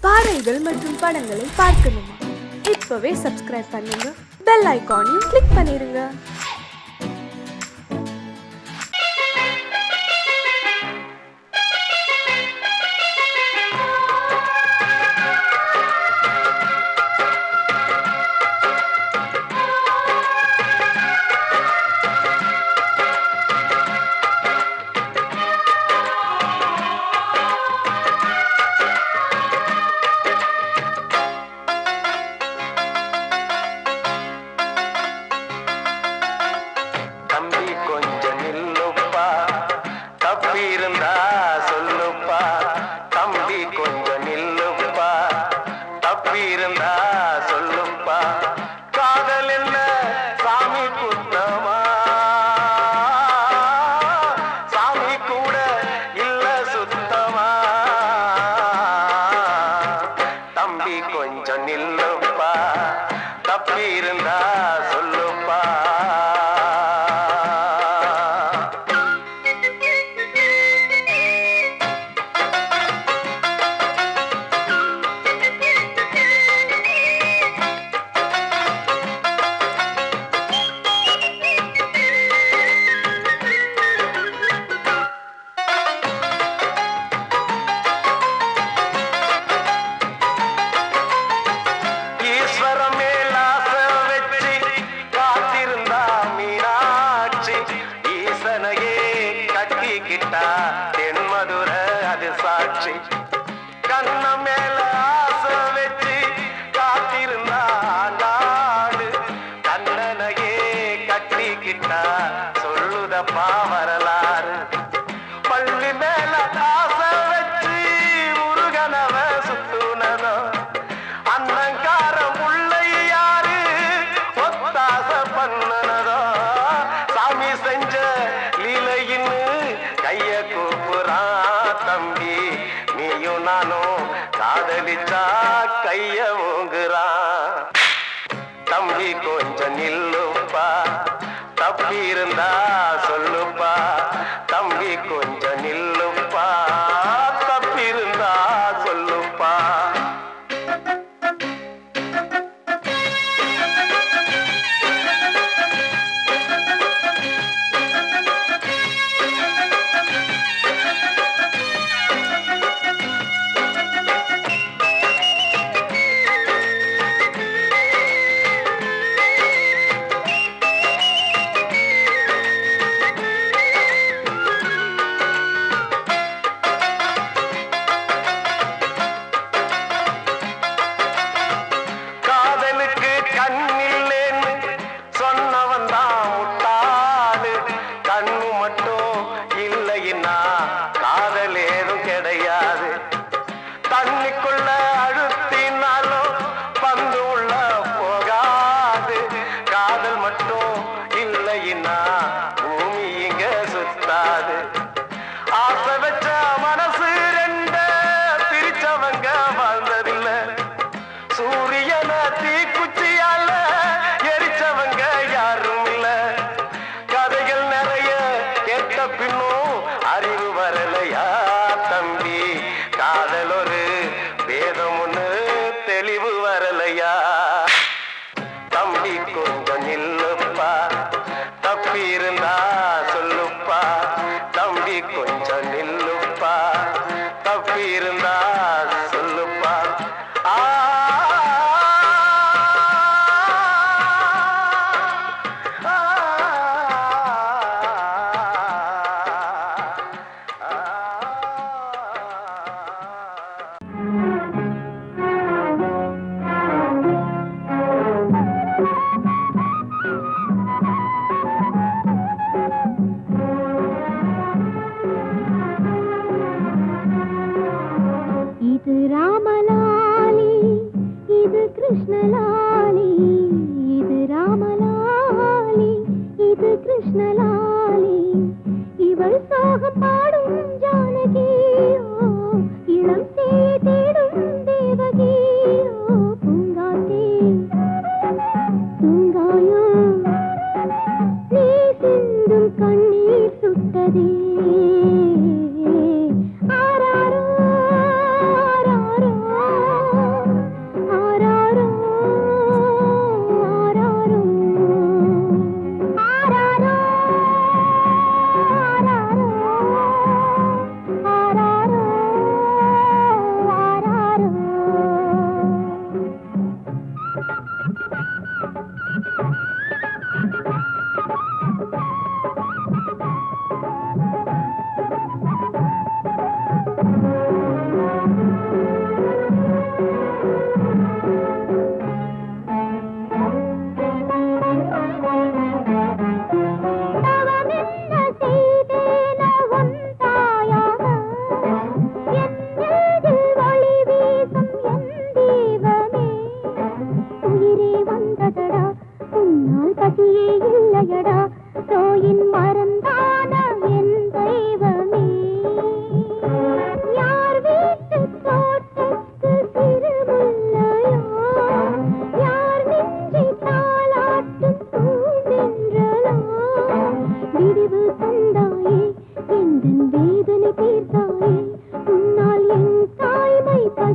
பாடல்கள் மற்றும் படங்களை பார்க்கணுமா? இப்பவே சப்ஸ்கிரைப் பண்ணுங்க, பெல் ஐகானையும் கிளிக் பண்ணிருங்க. வரலாறு பள்ளி மேல ஆசை வச்சு முருகனவ சுத்துனதோ அன்னங்காரம் உள்ளை யாரு ஒத்தாச பண்ணுனதோ சாமி செஞ்ச லீலையின்னு கைய கூப்புறான் தம்பி நீயும் நானும் காதலிச்சா கைய ஓங்குறான் தம்பி கொஞ்சம் நில்லுப்பா தப்பி இருந்தா சொல்லுப்பா தம்பி கொஞ்சம் நில்லுப்பா தப்பி இருந்தா சொல்லுப்பா அறிவு வரலையா தம்பி காதல் ஒரு வேதம் ஒண்ணு தெளிவு வரலையா தம்பி கொஞ்சம் நில்லுப்பா தப்பி இருந்தா சொல்லுப்பா தம்பி கொஞ்சம் நில்லுப்பா தப்பி இருந்தா சொல்லுப்பா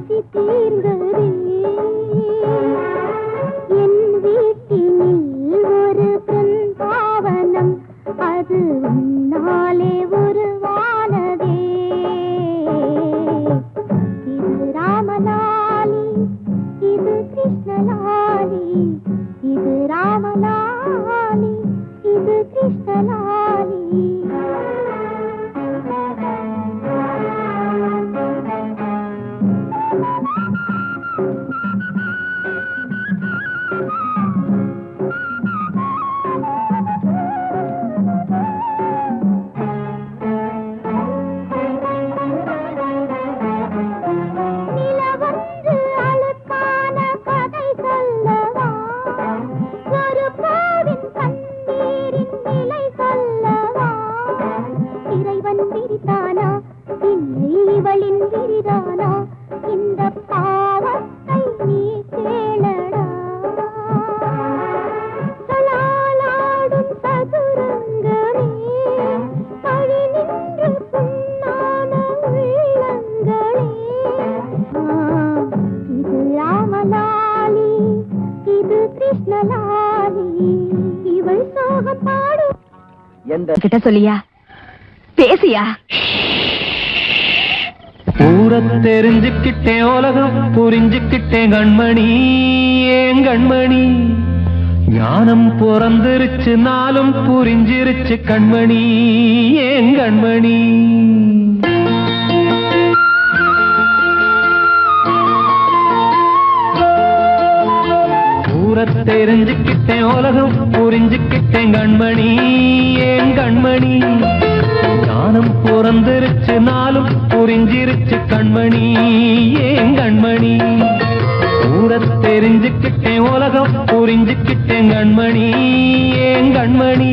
பசி தீர்ந்ததே. என் வீட்டினில் ஒரு பெண் பாவனம், அது உன்னாலே உருவானதே. இது ராமலாலி, இது கிருஷ்ணலாலி, இது ராமலாலி, இது கிருஷ்ணலாலி. கிட்ட சொல்லியா பேசியா? ஊரை தெரிஞ்சுக்கிட்டேன், உலகம் புரிஞ்சுக்கிட்டேன் கண்மணி, ஏன் கண்மணி. ஞானம் பிறந்திருச்சு, நாளும் புரிஞ்சிருச்சு கண்மணி, ஏன் கண்மணி. தெரிஞ்சுக்கிட்டேன், உலகம் புரிஞ்சுக்கிட்டேன் கண்மணி, ஏன் கண்மணி. ஞானம் பிறந்திருச்சு, நாளும் புரிஞ்சிருச்சு கண்மணி, ஏன் கண்மணி. ஊரை தெரிஞ்சுக்கிட்டேன், உலகம் புரிஞ்சுக்கிட்டேன் கண்மணி, ஏன் கண்மணி.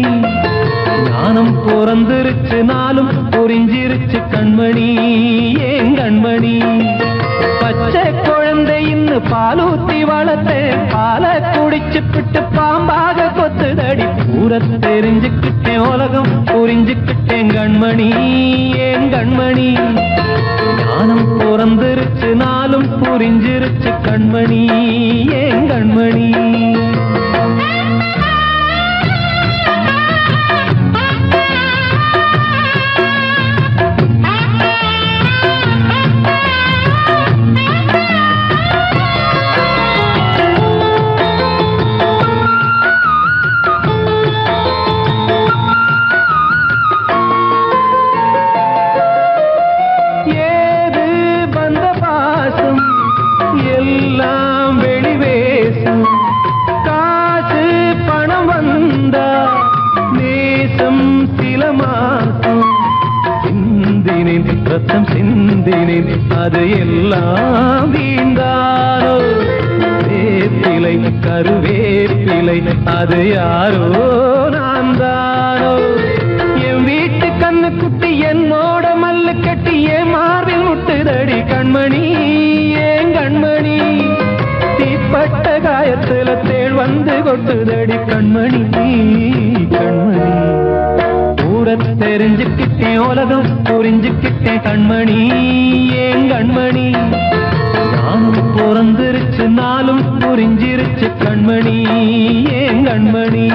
ஞானம் பிறந்திருச்சு, நாளும் புரிஞ்சிருச்சு கண்மணி, ஏன் கண்மணி. பச்சை குழந்தை இன்னும் பாலூத்தி வளர்த்து பால குடிச்சு பிட்டு பாம்பாக கொத்துதடி. ஊரை தெரிஞ்சுக்கிட்டேன், உலகம் புரிஞ்சுக்கிட்டேன் கண்மணி, ஏன் கண்மணி. ஞானம் பிறந்திருச்சு, நாளும் புரிஞ்சிருச்சு கண்மணி, ஏன் கண்மணி. ரத்தம் சிந்தினேன், அது எல்லாம் வீண்டானோ. வேப்பிலை கருவேப்பிலை, அது யாரோ நான் தானோ. என் வீட்டு கண்ணு குட்டி என்னோட மல்லு கட்டி என் மார்பில் முட்டுதடி கண்மணி, ஏன் கண்மணி. தீப்பட்ட காயத்துல தேள் வந்து கொட்டுதடி கண்மணி, கண்மணி. ஊரை தெரிஞ்சுக்கிட்டேன், உலகம் புரிஞ்சுக்கிட்டேன் கண்மணி, ஏன் கண்மணி. நானும் பிறந்திருச்சு, நாளும் புரிஞ்சிருச்சு கண்மணி, ஏன் கண்மணி.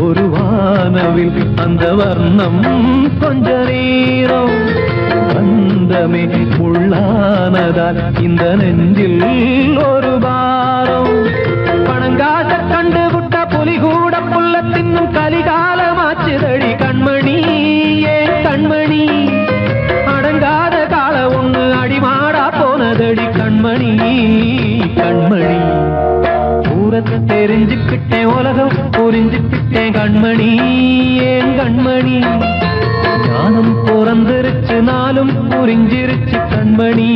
ஒரு வானவில் அந்த வர்ணம் கொஞ்ச நேரம் வந்தமே உள்ளானதால் இந்த நெஞ்சில் ஒரு பாரம். பணங்காச கண்டு விட்ட புலி கூட புல்ல தின்னும் கலிகாலமாச்சுதடி கண்மணி, ஏன் கண்மணி. அடங்காத கால ஒண்ணு அடிமாடா போனதடி கண்மணி, கண்மணி. ஊரை தெரிஞ்சுக்கிட்டேன், உலகம் புரிஞ்சுக்கிட்டேன் கண்மணி, ஏன் கண்மணி. ஞானம் பிறந்திருச்சு நாளும் புரிஞ்சிருச்சு கண்மணி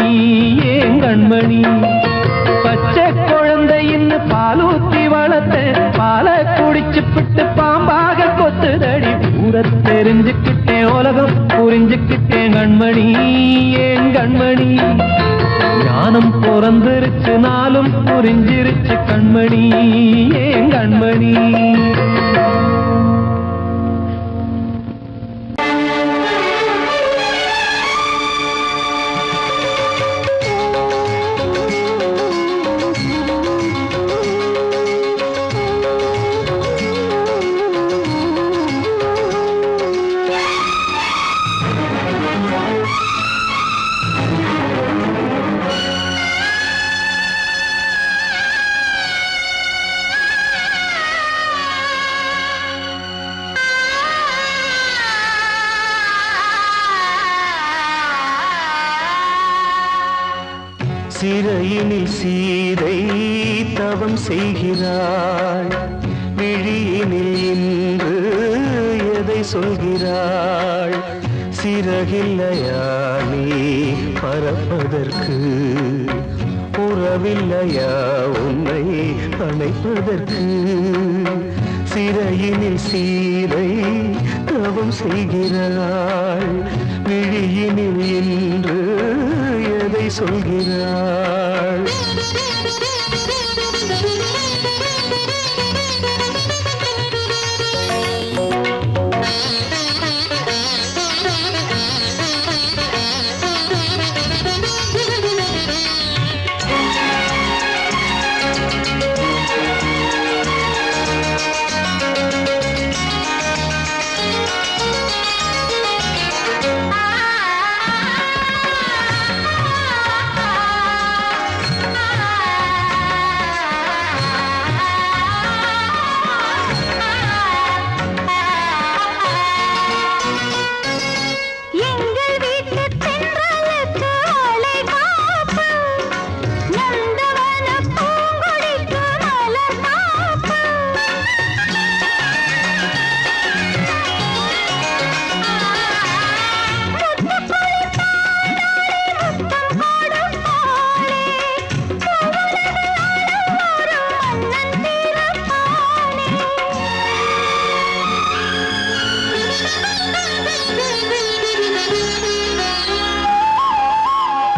ஏன் கண்மணி பச்சை குழந்தையின்னு பாலூத்தி வளர்த்த பாலை குடிச்சு பிட்டு பாம்பாக கொத்துதடி ஊர தெரிஞ்சுக்கிட்டேன் உலகம் புரிஞ்சுக்கிட்டேன் கண்மணி ஏன் கண்மணி ஞானம் பிறந்திருச்சு நாளும் புரிஞ்சிருச்சு கண்மணி ஏன் கண்மணி சிறையினில் சீதை தவம் செய்கிறாள் விழியினில் இன்று எதை சொல்கிறாள் சிறகில்லையா நீ பறப்பதற்கு உறவில்லையா உன்னை அணைப்பதற்கு சிறையினில் சீதை தவம் செய்கிறாள் விழியினில் இன்று எதை சொல்கிறாள்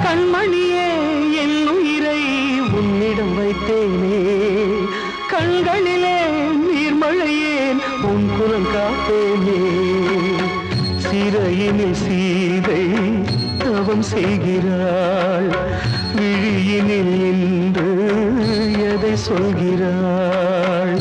கண்மணியே என் உயிரை உன்னிடம் வைத்தேனே கண்களிலே நீர்மழையேன் உன் குரல் காப்பேனே சிறையினில் சீதை தவம் செய்கிறாள் விழியினில் இன்று எதை சொல்கிறாள்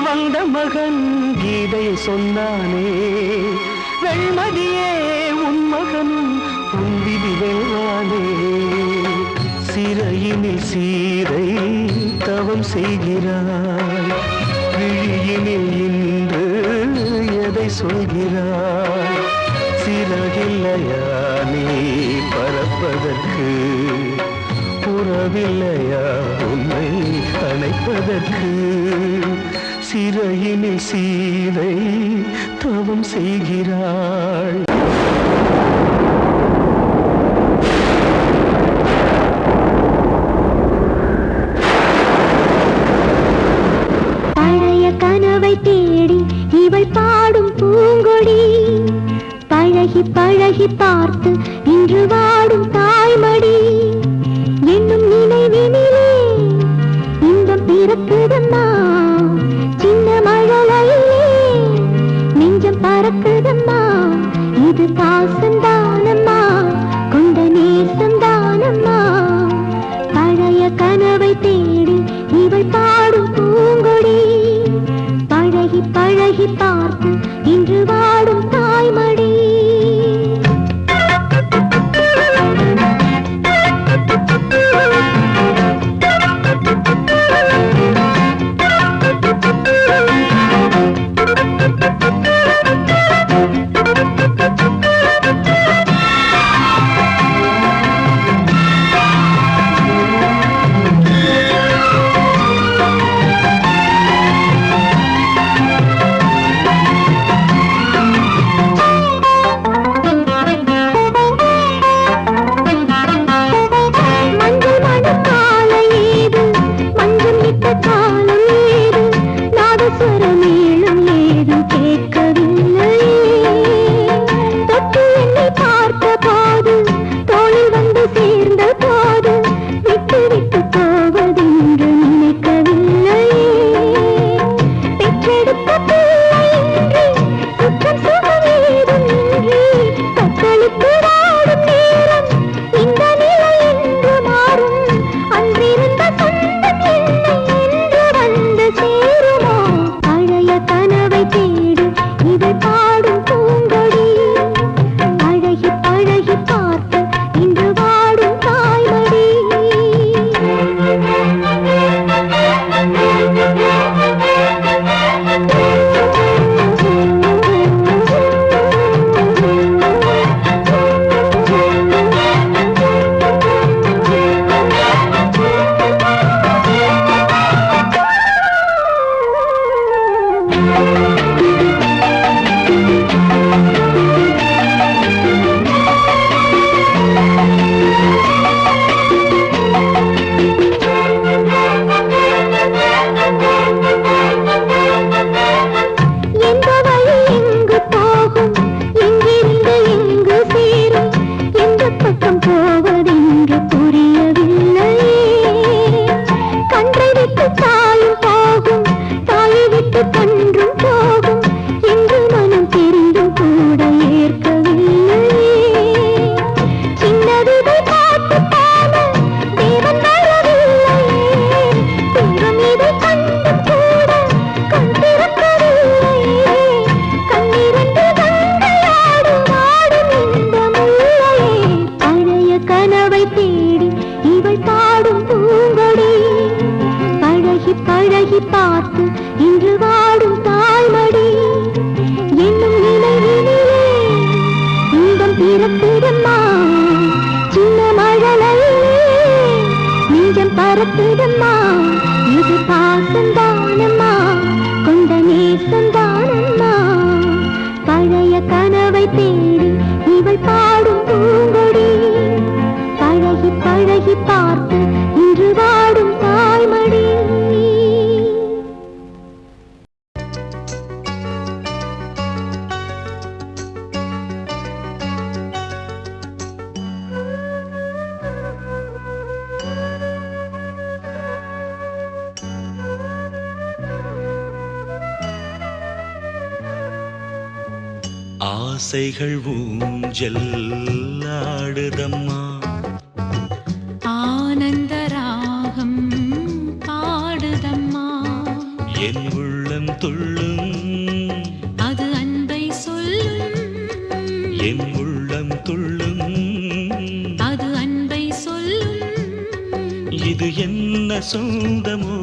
வந்த மகன் கீதை சொன்னானே வெண்மதியே உன் மகனும் உன் விதி வெல்வானே சிறையினில் சீதை தவம் செய்கிறாள் விழியினில் இன்று எதை சொல்கிறாள் சிறகில்லையா நீ பறப்பதற்கு உறவில்லையா உன்னை அணைப்பதற்கு சிறையினில் சீதை தவம் செய்கிறாள் கனவை தேடி இவள் பாடும் பூங்கொடி பழகி பழகி பார்த்து இன்று வாடும் தாய்மடி என்னும் நினைவினிலே இன்பம் பிறக்குதம்மா சின்ன மழலையிலே நெஞ்சம் பறக்குதம்மா இது பாசந்தானம்மா கொண்ட நேசந்தானம்மா பழைய கனவை தேடி இவள் பாடும் பூங்கொடி பழகி பழகி பார்த்து இன்று வாடும் தாய்மடி பறக்குதம்மா இது பாசந்தானம்மா கொண்ட நேசந்தானம்மா பழைய கனவை தேடி இவள் பாடும் பூங்கொடி பழகி பழகி பார்த்து இன்று வாடும் தாய்மடி ஆசைகள் ஊஞ்சல் ஆடுதம்மா ஆனந்த ராகம் பாடுதம்மா என் உள்ளம் துள்ளும் அது அன்பை சொல்லும் என் உள்ளம் துள்ளும் அது அன்பை சொல்லும் இது என்ன சொந்தமோ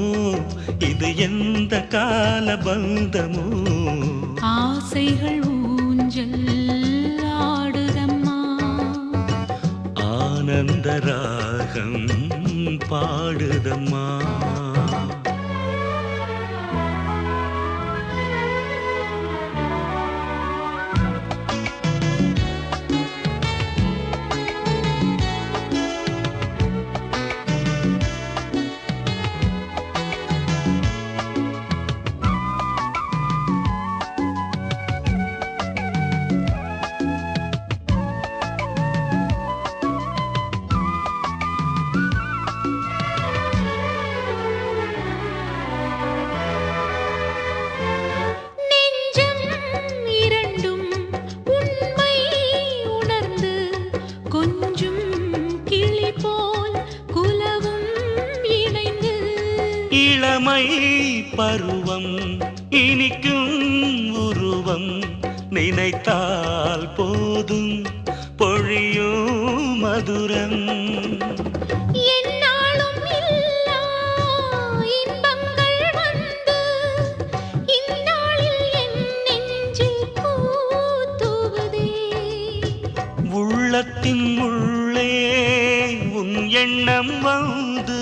இது எந்த கால பந்தமோ ஆசைகள் ஊஞ்சல் ஆடுதம்மா ஆனந்த ராகம் பாடுதம்மா பருவம் இனிக்கும் உருவம் நினைத்தால் போதும் பொழியும் மதுரம். என்னாலும் இல்லா இன்பங்கள் வந்து இந்நாளில் என் நெஞ்சில் பூத்துவதே. உள்ளத்தின் உள்ளே உன் எண்ணம் வந்து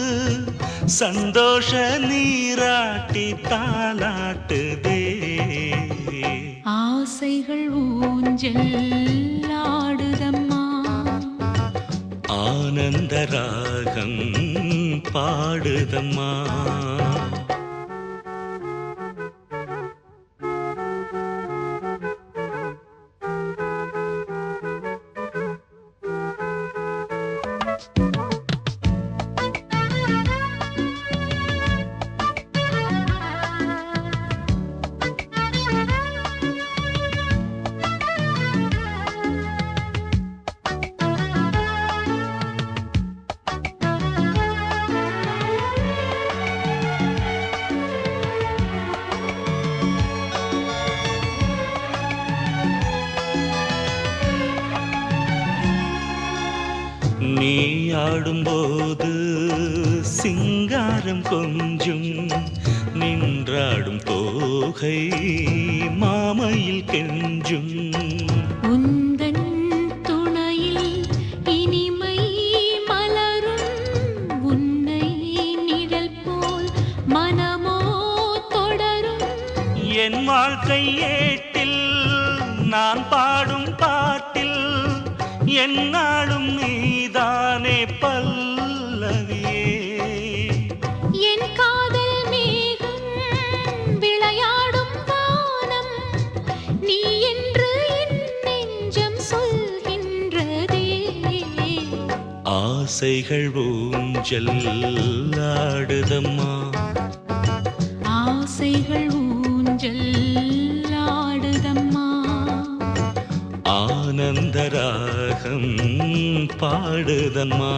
சந்தோஷ நீராட்டி தாலாட்டுதே. ஆசைகள் ஊஞ்சல் ஆடுதம்மா, ஆனந்த ராகம் பாடுதம்மா. நீ ஆடும்போது சிங்காரம் கொஞ்சும் நின்றாடும் தோகை மாமையில் கெஞ்சும். உந்தன் துணையில் இனிமை மலரும், உன்னை நிழல் போல் மனமோ தொடரும். என் வாழ்க்கை ஏட்டில் நான் பாடும் பாட்டில் என்னாலும் நீதானே பல்லவியே. என் காதல் மேகம் விளையாடும் வானம் நீ என்று என் நெஞ்சம் சொல்கின்றதே. ஆசைகள் ஊஞ்சல் ஆடுதம்மா, ஆசைகள் ஊஞ்சல் ஆடுதம்மா, ஆனந்த ராகம் பாடுதம்மா.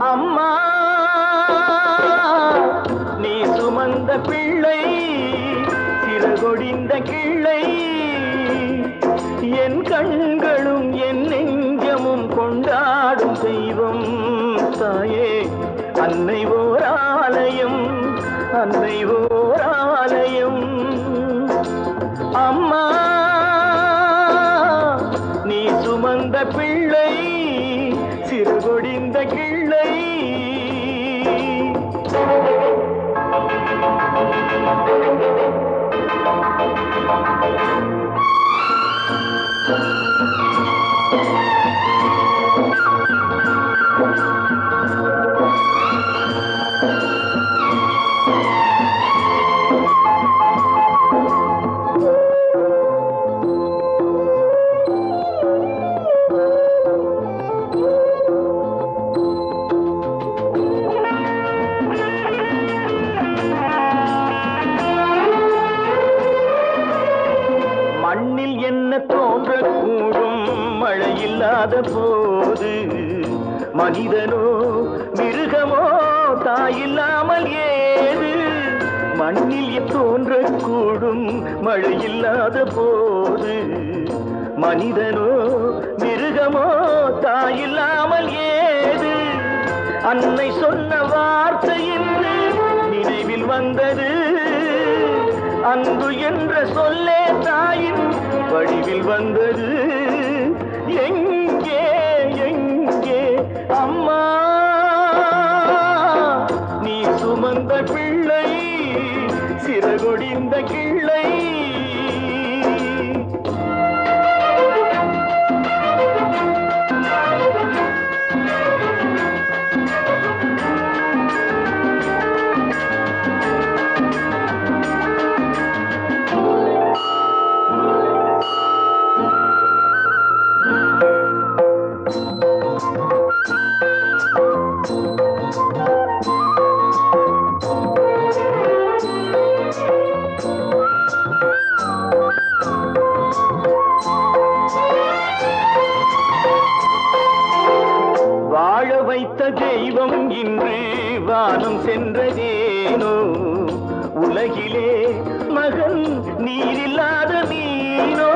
அம்மா நீ சுமந்த பிள்ளை சிறகொடிந்த கிள்ளை என் கண்களும் என் நெஞ்சமும் கொண்டாடும் தெய்வம் தாயே. அன்னை ஓர் ஆலயம், அன்னை ஓர் ஆலயம். அம்மா நீ சுமந்த பிள்ளை சிறுகொடிந்த கிள்ளை. மண்ணில் என்ன தோன்றக்கூடும் மழையில்லாத போது, மனிதனோ மிருகமோ தாயில்லாமல் ஏது. மண்ணில் தோன்றக்கூடும் மழையில்லாத போது, மனிதனோ மிருகமோ தாயில்லாமல் ஏது. அன்னை சொன்ன வார்த்தையின் நினைவில் வந்தது, அன்பு என்ற சொல்லே தாயின் வடிவில் வந்தது. எங்கே எங்கே அம்மா நீ சுமந்த பிள்ளை சிறகொடிந்த கிள்ளை. வைத்த தெய்வம் இன்று வானம் சென்றதேனோ உலகிலே மகன் நீரில்லாத மீனோ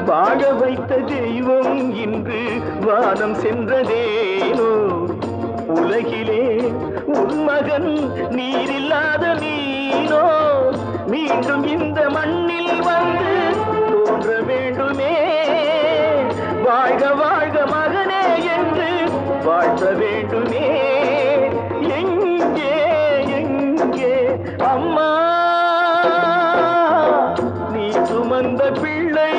வாழ வைத்த தெய்வம் இன்று வானம் சென்றதேனோ உலகிலே உன் மகன் நீரில்லாத மீனோ மீண்டும் இந்த மண்ணில் வந்து தோன்ற வேண்டுமே வாழ்க வாழ்க மகனே என்று வாழ்த்த வேண்டுமே எங்கே எங்கே அம்மா நீ சுமந்த பிள்ளை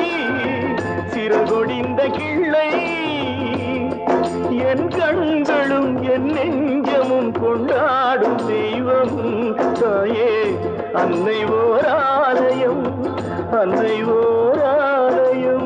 சிறகொடிந்த கிள்ளை என் கண்களும் என் நெஞ்சமும் கொண்டாடும் தெய்வம் தாயே அன்னை ஓர் ஆலயம் அன்னை ஓர் ஆலயம்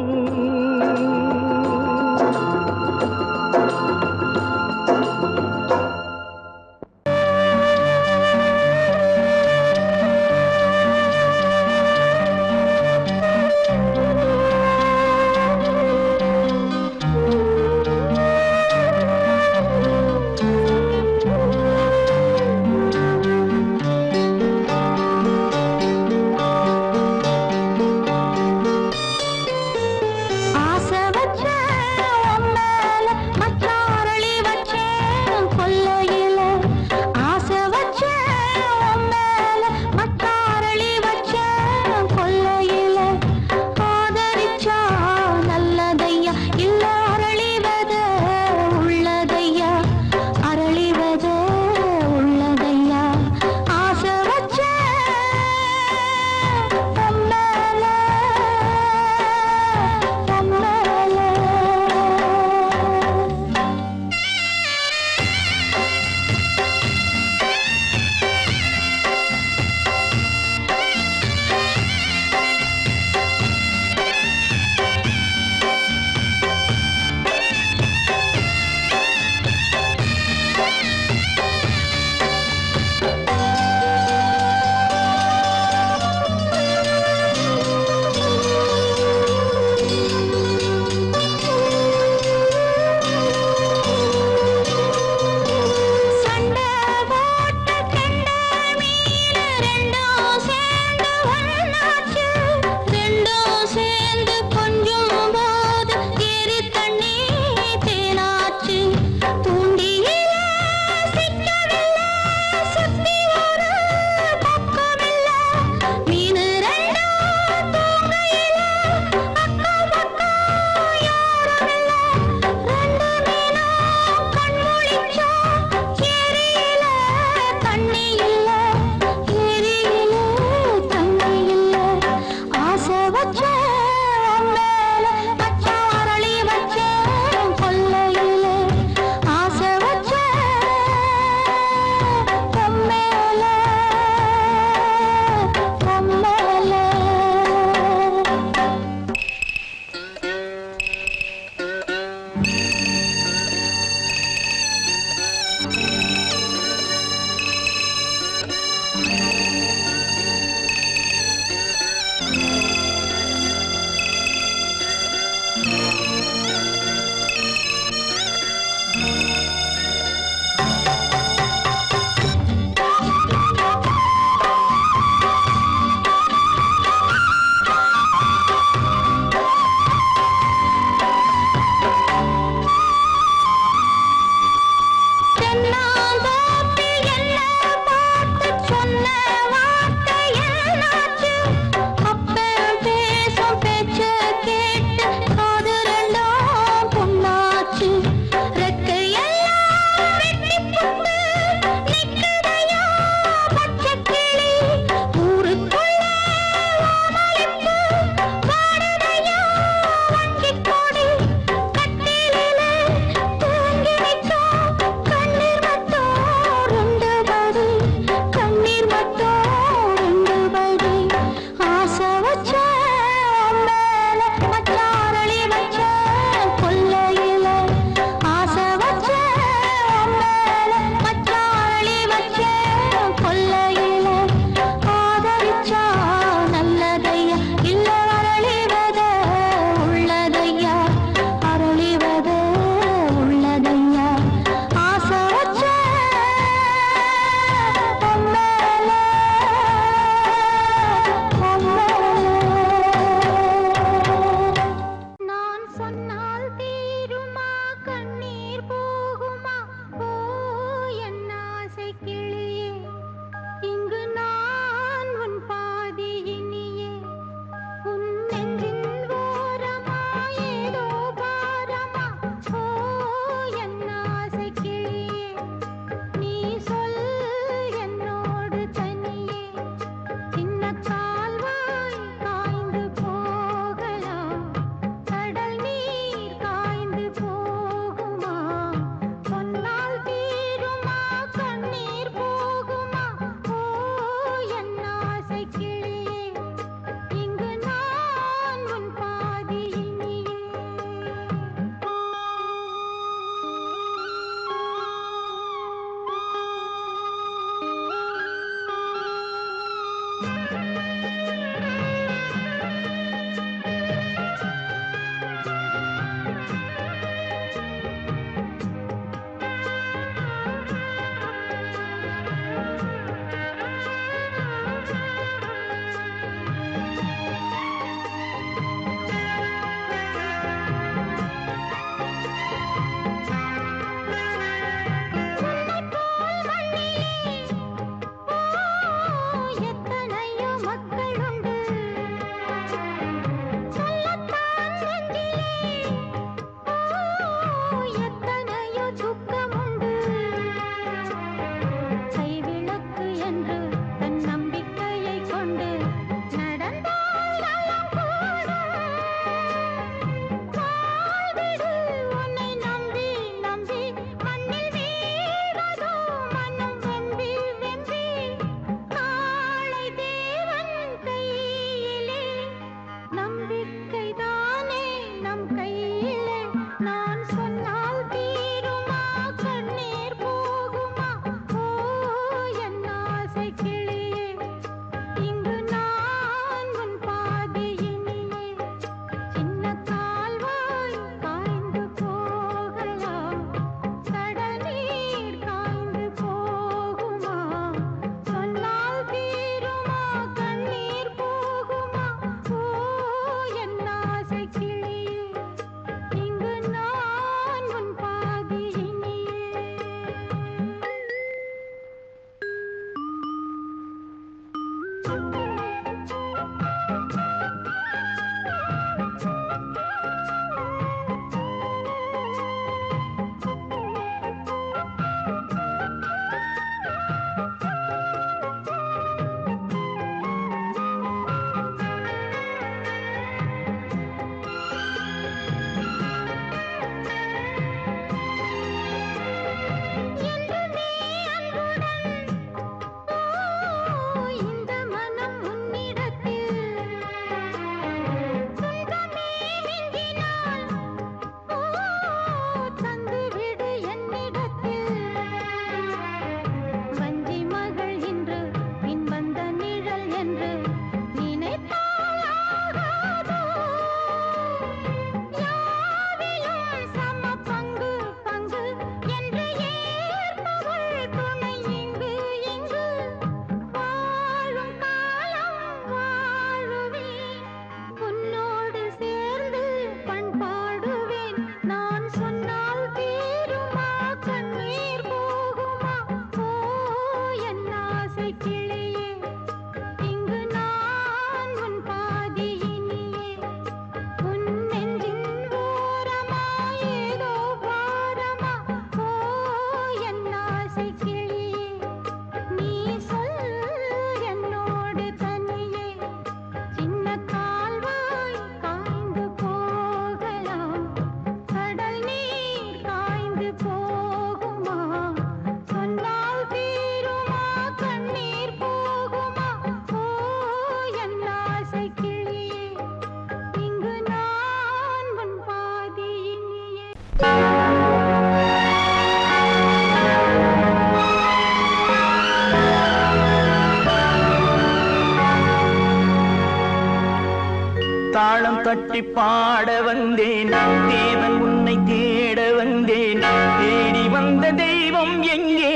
தட்டி பாட வந்தேன், தேவன் உன்னை தேட வந்தேன். தேடி வந்த தெய்வம் எங்கே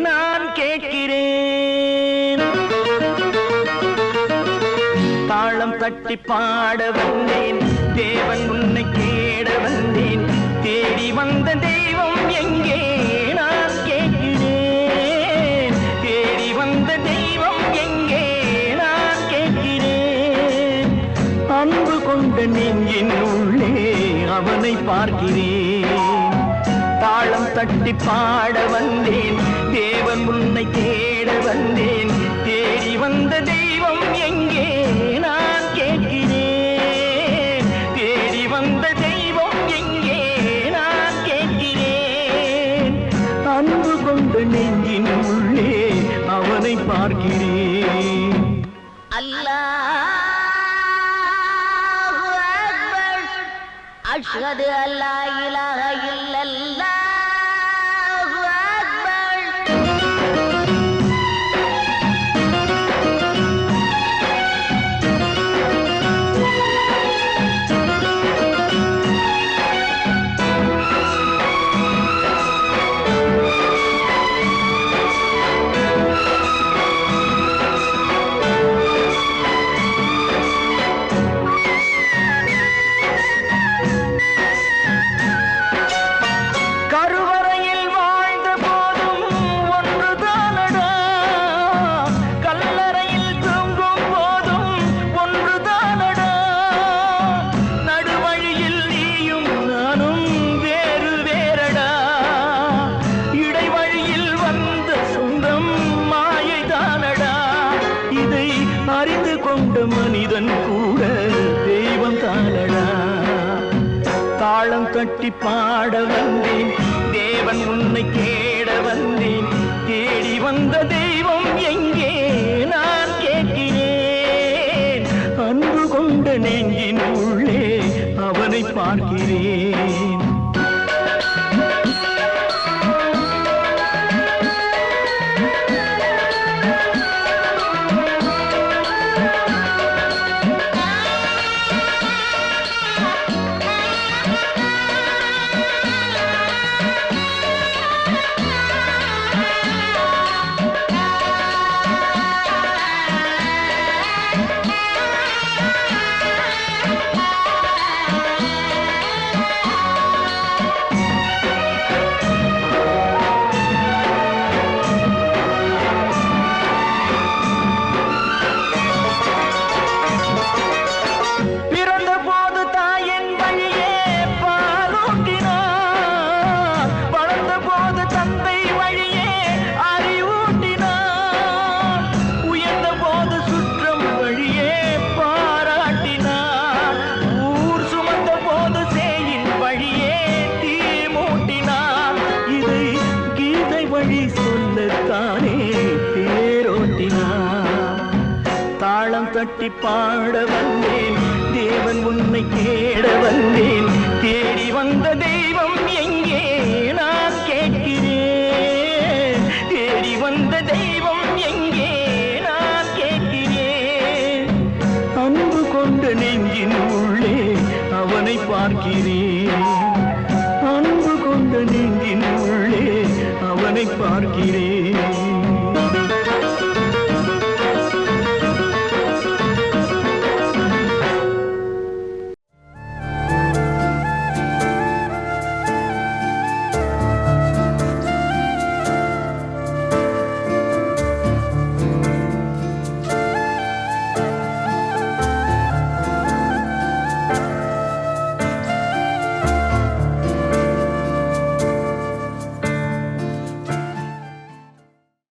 நான் கேட்கிறேன். தாளம் தட்டி பாட வந்தேன், தேவன் உன்னை தேட வந்தேன். தேடி வந்த தெய்வம் எங்கே நான் கேட்கிறேன். தேடி வந்த தெய்வம் எங்கே நான் கேட்கிறேன். அன்பு கொண்ட நெஞ்சின் உள்ளே அவனை பார்க்கிறேன். தாளம் தட்டி பாட வந்தேன், தேவன் உன்னை தேட வந்தேன். தேடி வந்த தெய்வம் எங்கே நான் கேட்கிறேன். தேடி வந்த தெய்வம் எங்கே நான் கேட்கிறேன். அன்பு கொண்ட நெஞ்சின் உள்ளே அவனை பார்க்கிறேன். அல்லாஹு அக்பர், அஷ்ஹது அல்லா இலாஹ இல்லல்லாஹு அக்பர். கருவறையில் வாழ்ந்த போதும் ஒன்றுதானடா, கல்லறையில் தூங்கும் போதும் ஒன்றுதானடா. நடுவழியில் நீயும் நானும் வேறு வேறடா. இடைவழியில் வந்த சொந்தம் மாயைதானடா. இதை அறிந்து கொண்ட மனிதன் கூட தெய்வம் தானடா. தாளம் தட்டி பாட வந்தேன், தேவன் உன்னை தேட வந்தேன். தேடி வந்த தெய்வம் எங்கே நான் கேட்கிறேன். அன்பு கொண்ட நெஞ்சின் உள்ளே அவனை பார்க்கிறேன். பிறந்த போது தாயின் வழியே பாலூட்டினார், வளர்ந்த போது தந்தை வழியே அறிவூட்டினார், உயர்ந்த போது சுற்றம் வழியே பாராட்டினார், ஊர் சுமந்த போது சேயின் வழியே தீ மூட்டினார். இதை கீதை வழி சொல்லத்தானே தேரோட்டினார். தாளம் தட்டி பாட வந்தேன், தேவன் உன்னை தேட வந்தேன். தேடி வந்த தெய்வம் எங்கே நான் கேட்கிறேன். தேடி வந்த தெய்வம் எங்கே நான் கேட்கிறேன். அன்பு கொண்ட நெஞ்சின் உள்ளே அவனை பார்க்கிறேன். அன்பு கொண்ட நெஞ்சின் உள்ளே அவனை பார்க்கிறேன்.